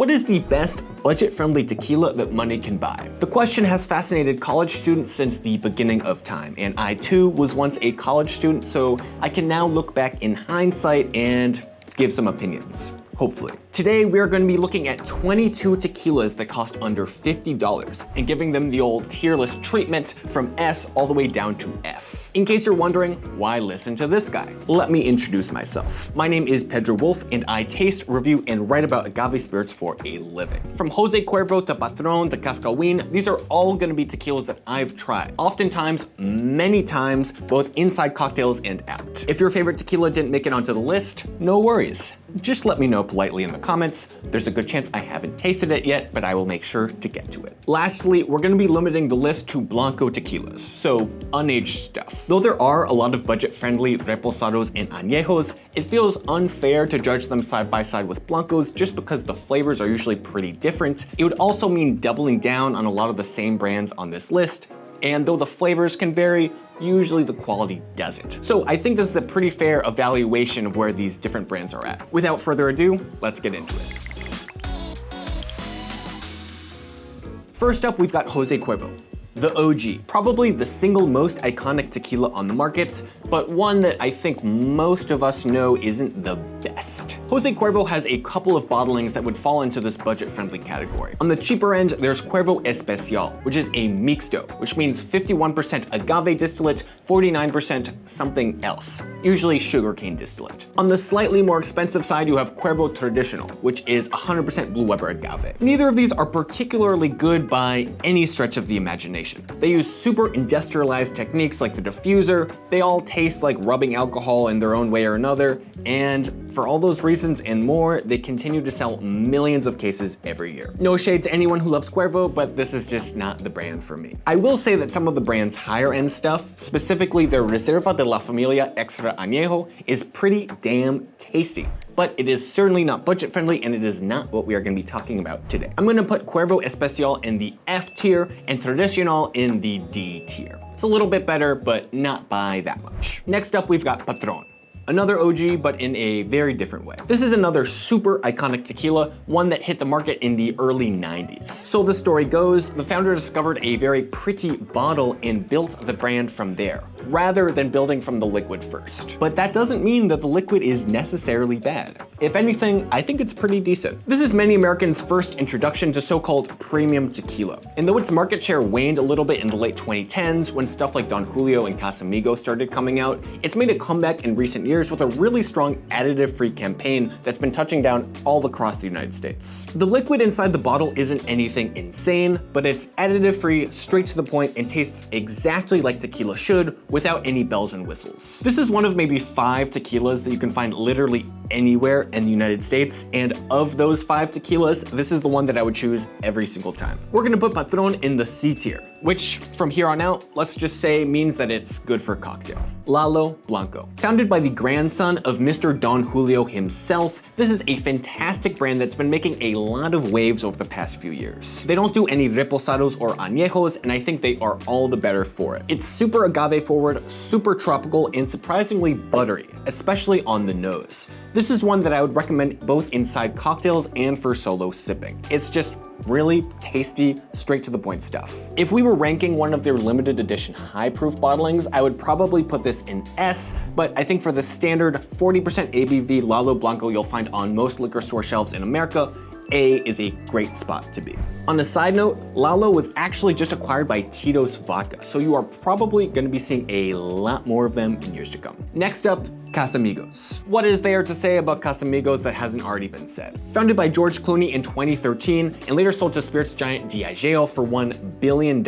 What is the best budget-friendly tequila that money can buy? The question has fascinated college students since the beginning of time, and I too was once a college student, so I can now look back in hindsight and give some opinions. Hopefully. Today, we are going to be looking at 22 tequilas that cost under $50 and giving them the old tier list treatment from S all the way down to F. In case you're wondering, why listen to this guy? Let me introduce myself. My name is Pedro Wolff, and I taste, review, and write about agave spirits for a living. From Jose Cuervo to Patron to Cascawin, these are all going to be tequilas that I've tried. Oftentimes, many times, both inside cocktails and out. If your favorite tequila didn't make it onto the list, no worries. Just let me know politely in the comments. There's a good chance I haven't tasted it yet, but I will make sure to get to it. Lastly, we're going to be limiting the list to Blanco tequilas, so unaged stuff. Though there are a lot of budget-friendly reposados and añejos, it feels unfair to judge them side by side with Blancos just because the flavors are usually pretty different. It would also mean doubling down on a lot of the same brands on this list, and though the flavors can vary, usually the quality doesn't. So I think this is a pretty fair evaluation of where these different brands are at. Without further ado, let's get into it. First up, we've got Jose Cuervo, the OG, probably the single most iconic tequila on the market, but one that I think most of us know isn't the best. Jose Cuervo has a couple of bottlings that would fall into this budget-friendly category. On the cheaper end, there's Cuervo Especial, which is a mixto, which means 51% agave distillate, 49% something else, usually sugarcane distillate. On the slightly more expensive side, you have Cuervo Traditional, which is 100% Blue Weber agave. Neither of these are particularly good by any stretch of the imagination. They use super industrialized techniques like the diffuser. They all taste like rubbing alcohol in their own way or another, and for all those reasons and more, they continue to sell millions of cases every year. No shade to anyone who loves Cuervo, but this is just not the brand for me. I will say that some of the brand's higher end stuff, specifically their Reserva de la Familia Extra Añejo, is pretty damn tasty. But it is certainly not budget friendly, and it is not what we are going to be talking about today. I'm going to put Cuervo Especial in the F tier and Tradicional in the D tier. It's a little bit better, but not by that much. Next up, we've got Patron. Another OG, but in a very different way. This is another super iconic tequila, one that hit the market in the early 90s. So the story goes, the founder discovered a very pretty bottle and built the brand from there, rather than building from the liquid first. But that doesn't mean that the liquid is necessarily bad. If anything, I think it's pretty decent. This is many Americans' first introduction to so-called premium tequila. And though its market share waned a little bit in the late 2010s when stuff like Don Julio and Casamigos started coming out, it's made a comeback in recent years with a really strong additive-free campaign that's been touching down all across the United States. The liquid inside the bottle isn't anything insane, but it's additive-free, straight to the point, and tastes exactly like tequila should without any bells and whistles. This is one of maybe 5 tequilas that you can find literally anywhere in the United States, and of those 5 tequilas, this is the one that I would choose every single time. We're gonna put Patron in the C tier, which from here on out, let's just say means that it's good for cocktail. Lalo Blanco. Founded by the grandson of Mr. Don Julio himself, this is a fantastic brand that's been making a lot of waves over the past few years. They don't do any reposados or añejos, and I think they are all the better for it. It's super agave forward, super tropical, and surprisingly buttery, especially on the nose. This is one that I would recommend both inside cocktails and for solo sipping. It's just really tasty, straight to the point stuff. If we were ranking one of their limited edition high proof bottlings, I would probably put this in S, but I think for the standard 40% ABV Lalo Blanco you'll find on most liquor store shelves in America, A is a great spot to be. On a side note, Lalo was actually just acquired by Tito's Vodka, so you are probably going to be seeing a lot more of them in years to come. Next up, Casamigos. What is there to say about Casamigos that hasn't already been said? Founded by George Clooney in 2013 and later sold to spirits giant Diageo for $1 billion,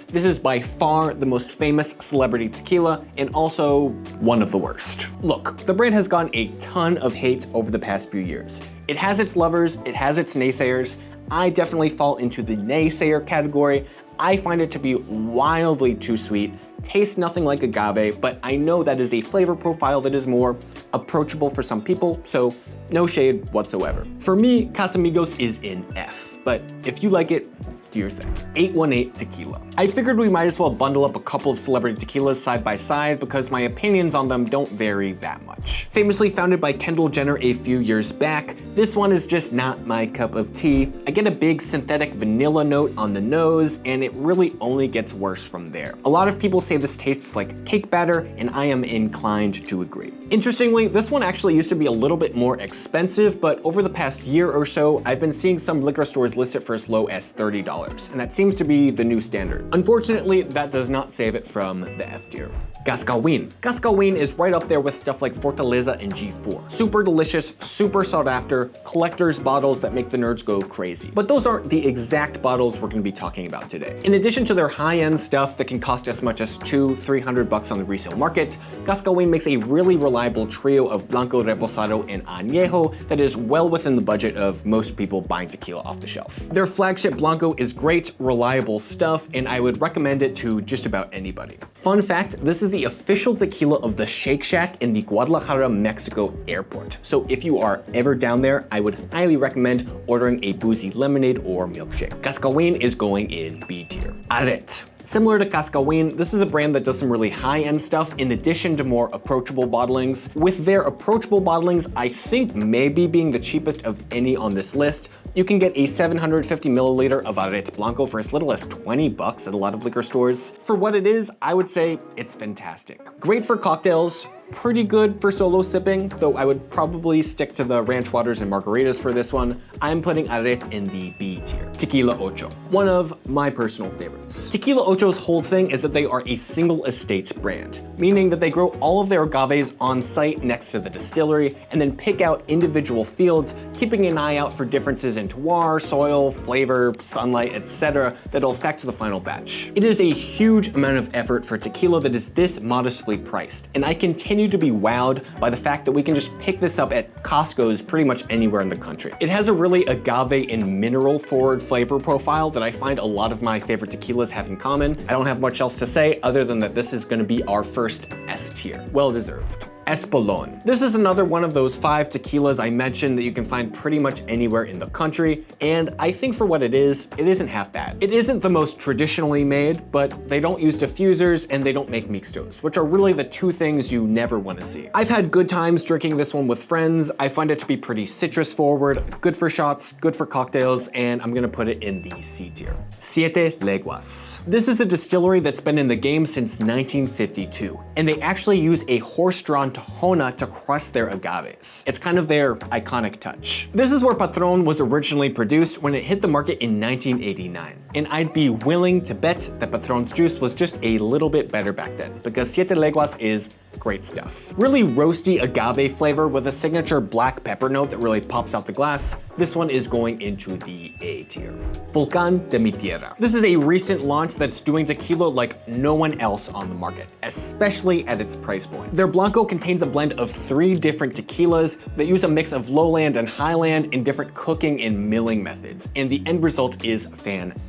this is by far the most famous celebrity tequila and also one of the worst. Look, the brand has gotten a ton of hate over the past few years. It has its lovers, it has its naysayers. I definitely fall into the naysayer category. I find it to be wildly too sweet, tastes nothing like agave, but I know that is a flavor profile that is more approachable for some people, so no shade whatsoever. For me, Casamigos is in F, but if you like it, do your thing. 818 Tequila. I figured we might as well bundle up a couple of celebrity tequilas side by side because my opinions on them don't vary that much. Famously founded by Kendall Jenner a few years back, this one is just not my cup of tea. I get a big synthetic vanilla note on the nose, and it really only gets worse from there. A lot of people say this tastes like cake batter, and I am inclined to agree. Interestingly, this one actually used to be a little bit more expensive, but over the past year or so, I've been seeing some liquor stores list it for as low as $30, and that seems to be the new standard. Unfortunately, that does not save it from the F tier. Gascawin. Gascawin is right up there with stuff like Fortaleza and G4. Super delicious, super sought after, collector's bottles that make the nerds go crazy. But those aren't the exact bottles we're gonna be talking about today. In addition to their high-end stuff that can cost as much as $200-300 bucks on the resale market, Gascawin makes a really reliable trio of Blanco, Reposado, and Añejo that is well within the budget of most people buying tequila off the shelf. Their flagship Blanco is great, reliable stuff, and I would recommend it to just about anybody. Fun fact, this is the official tequila of the Shake Shack in the Guadalajara, Mexico airport. So if you are ever down there, I would highly recommend ordering a boozy lemonade or milkshake. Gascawin is going in B tier. Arret. Similar to Gascawin, this is a brand that does some really high-end stuff in addition to more approachable bottlings. With their approachable bottlings, I think maybe being the cheapest of any on this list, you can get a 750 milliliter of Arret Blanco for as little as 20 bucks at a lot of liquor stores. For what it is, I would say it's fantastic. Great for cocktails, pretty good for solo sipping, though I would probably stick to the ranch waters and margaritas for this one. I'm putting Arret in the B tier. Tequila Ocho, one of my personal favorites. Tequila Ocho's whole thing is that they are a single estate brand, meaning that they grow all of their agaves on site next to the distillery and then pick out individual fields, keeping an eye out for differences in terroir, soil, flavor, sunlight, etc. that'll affect the final batch. It is a huge amount of effort for tequila that is this modestly priced, and I continue to be wowed by the fact that we can just pick this up at Costco's pretty much anywhere in the country. It has a really agave and mineral forward flavor profile that I find a lot of my favorite tequilas have in common. I don't have much else to say other than that this is going to be our first S tier. Well deserved. Espolón. This is another one of those 5 tequilas I mentioned that you can find pretty much anywhere in the country, and I think for what it isn't half bad. It isn't the most traditionally made, but they don't use diffusers and they don't make mixtos, which are really the 2 things you never want to see. I've had good times drinking this one with friends. I find it to be pretty citrus forward, good for shots, good for cocktails, and I'm gonna put it in the C tier. Siete Leguas. This is a distillery that's been in the game since 1952, and they actually use a horse-drawn Tahona to crush their agaves. It's kind of their iconic touch. This is where Patron was originally produced when it hit the market in 1989. And I'd be willing to bet that Patron's juice was just a little bit better back then, because Siete Leguas is great stuff. Really roasty agave flavor with a signature black pepper note that really pops out the glass. This one is going into the A tier. Volcán de mi Tierra. This is a recent launch that's doing tequila like no one else on the market, especially at its price point. Their Blanco contains a blend of 3 different tequilas that use a mix of lowland and highland in different cooking and milling methods, and the end result is fantastic.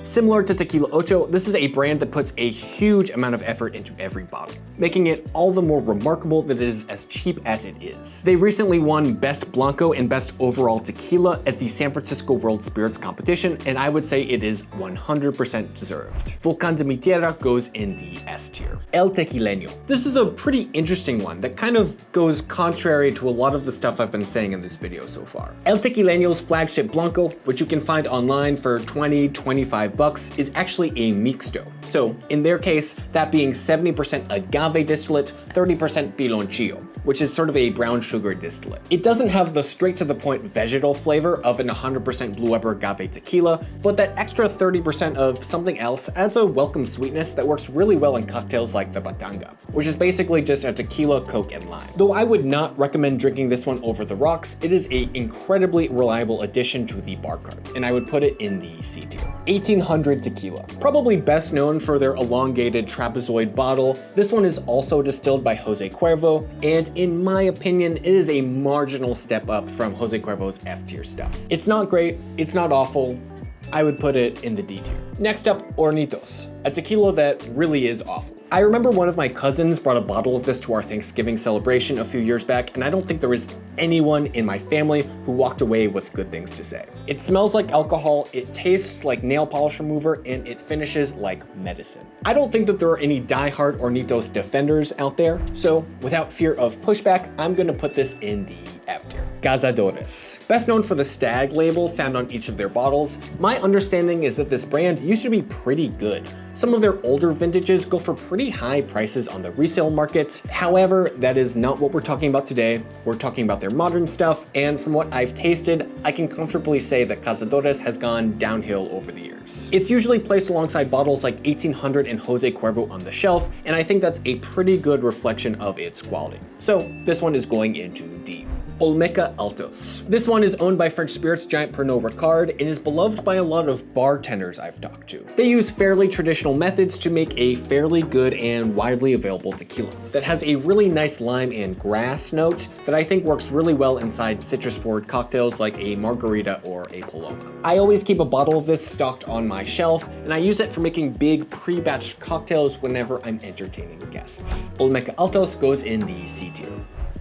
Similar to Tequila Ocho, this is a brand that puts a huge amount of effort into every bottle, making it all the more remarkable that it is as cheap as it is. They recently won Best Blanco and Best Overall Tequila at the San Francisco World Spirits Competition, and I would say it is 100% deserved. Volcán de mi Tierra goes in the S tier. El Tequileño. This is a pretty interesting one that kind of goes contrary to a lot of the stuff I've been saying in this video so far. El Tequileño's flagship Blanco, which you can find online for 20-25 bucks, is actually a mixto. So in their case, that being 70% agave distillate, 30% piloncillo, which is sort of a brown sugar distillate. It doesn't have the straight to the point vegetal flavor of an 100% Blue Weber agave tequila, but that extra 30% of something else adds a welcome sweetness that works really well in cocktails like the Batanga, which is basically just a tequila, Coke, and lime. Though I would not recommend drinking this one over the rocks, it is an incredibly reliable addition to the bar cart, and I would put it in the C tier. 1800 Tequila. Probably best known for their elongated trapezoid bottle, this one is also distilled by Jose Cuervo, and in my opinion, it is a marginal step up from Jose Cuervo's F tier stuff. It's not great, it's not awful, I would put it in the D tier. Next up, Hornitos, a tequila that really is awful. I remember one of my cousins brought a bottle of this to our Thanksgiving celebration a few years back, and I don't think there was anyone in my family who walked away with good things to say. It smells like alcohol, it tastes like nail polish remover, and it finishes like medicine. I don't think that there are any diehard Hornitos defenders out there, so without fear of pushback, I'm gonna put this in the F tier. Cazadores. Best known for the stag label found on each of their bottles, my understanding is that this brand used to be pretty good. Some of their older vintages go for pretty high prices on the resale markets. However, that is not what we're talking about today. We're talking about their modern stuff, and from what I've tasted, I can comfortably say that Cazadores has gone downhill over the years. It's usually placed alongside bottles like 1800 and Jose Cuervo on the shelf, and I think that's a pretty good reflection of its quality. So this one is going into D. Olmeca Altos. This one is owned by French spirits giant Pernod Ricard and is beloved by a lot of bartenders I've talked to. They use fairly traditional methods to make a fairly good and widely available tequila that has a really nice lime and grass note that I think works really well inside citrus-forward cocktails like a margarita or a paloma. I always keep a bottle of this stocked on my shelf, and I use it for making big pre-batched cocktails whenever I'm entertaining guests. Olmeca Altos goes in the C tier.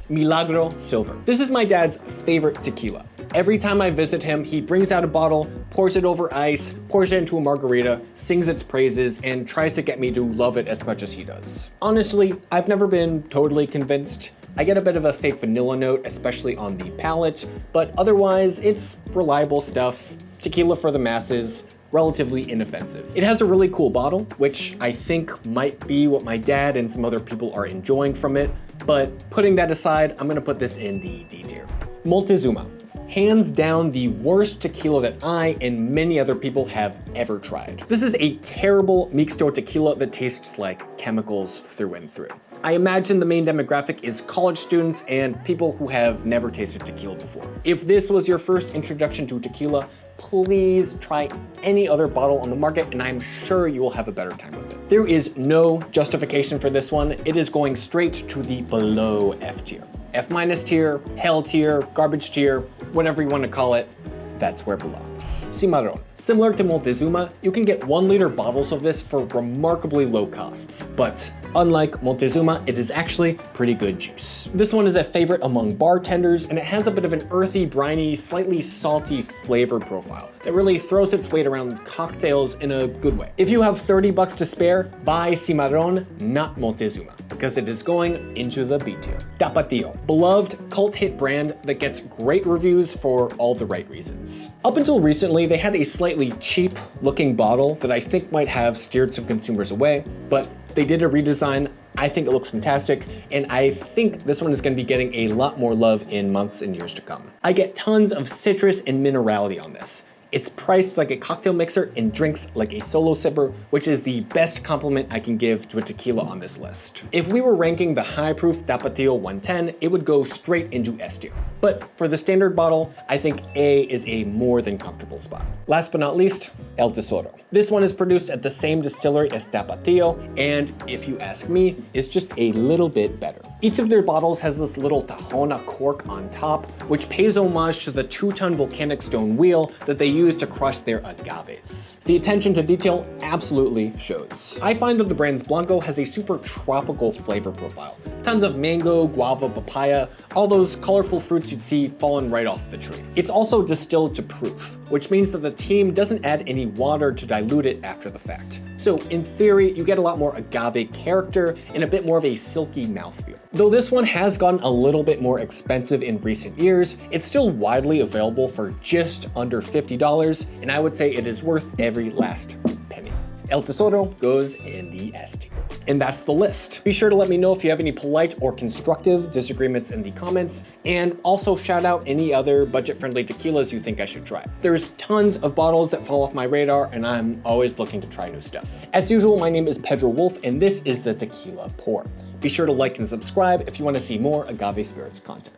Milagro Silver. This is my dad's favorite tequila. Every time I visit him, he brings out a bottle, pours it over ice, pours it into a margarita, sings its praises, and tries to get me to love it as much as he does. Honestly, I've never been totally convinced. I get a bit of a fake vanilla note, especially on the palate, but otherwise, it's reliable stuff, tequila for the masses, relatively inoffensive. It has a really cool bottle, which I think might be what my dad and some other people are enjoying from it, but putting that aside, I'm gonna put this in the D tier. Montezuma. Hands down the worst tequila that I and many other people have ever tried. This is a terrible mixto tequila that tastes like chemicals through and through. I imagine the main demographic is college students and people who have never tasted tequila before. If this was your first introduction to tequila, please try any other bottle on the market and I'm sure you will have a better time with it. There is no justification for this one. It is going straight to the below F tier. F- tier, hell tier, garbage tier, whatever you want to call it, that's where it belongs. Cimarrón. Similar to Montezuma, you can get 1 liter bottles of this for remarkably low costs, but unlike Montezuma, it is actually pretty good juice. This one is a favorite among bartenders, and it has a bit of an earthy, briny, slightly salty flavor profile that really throws its weight around cocktails in a good way. If you have 30 bucks to spare, buy Cimarrón, not Montezuma, because it is going into the B tier. Tapatio. Beloved cult hit brand that gets great reviews for all the right reasons. Up until recently, they had a slightly cheap looking bottle that I think might have steered some consumers away, but they did a redesign. I think it looks fantastic, and I think this one is gonna be getting a lot more love in months and years to come. I get tons of citrus and minerality on this. It's priced like a cocktail mixer and drinks like a solo sipper, which is the best compliment I can give to a tequila on this list. If we were ranking the high proof Tapatio 110, it would go straight into S tier. But for the standard bottle, I think A is a more than comfortable spot. Last but not least, El Tesoro. This one is produced at the same distillery as Tapatio, and if you ask me, is just a little bit better. Each of their bottles has this little Tahona cork on top, which pays homage to the 2-ton volcanic stone wheel that they use to crush their agaves. The attention to detail absolutely shows. I find that the brand's Blanco has a super tropical flavor profile. Tons of mango, guava, papaya, all those colorful fruits you'd see falling right off the tree. It's also distilled to proof, which means that the team doesn't add any water to dilute it after the fact. So in theory, you get a lot more agave character and a bit more of a silky mouthfeel. Though this one has gotten a little bit more expensive in recent years, it's still widely available for just under $50, and I would say it is worth every last penny. El Tesoro goes in the S tier. And that's the list. Be sure to let me know if you have any polite or constructive disagreements in the comments, and also shout out any other budget-friendly tequilas you think I should try. There's tons of bottles that fall off my radar, and I'm always looking to try new stuff. As usual, my name is Pedro Wolff, and this is the Tequila Pour. Be sure to like and subscribe if you want to see more agave spirits content.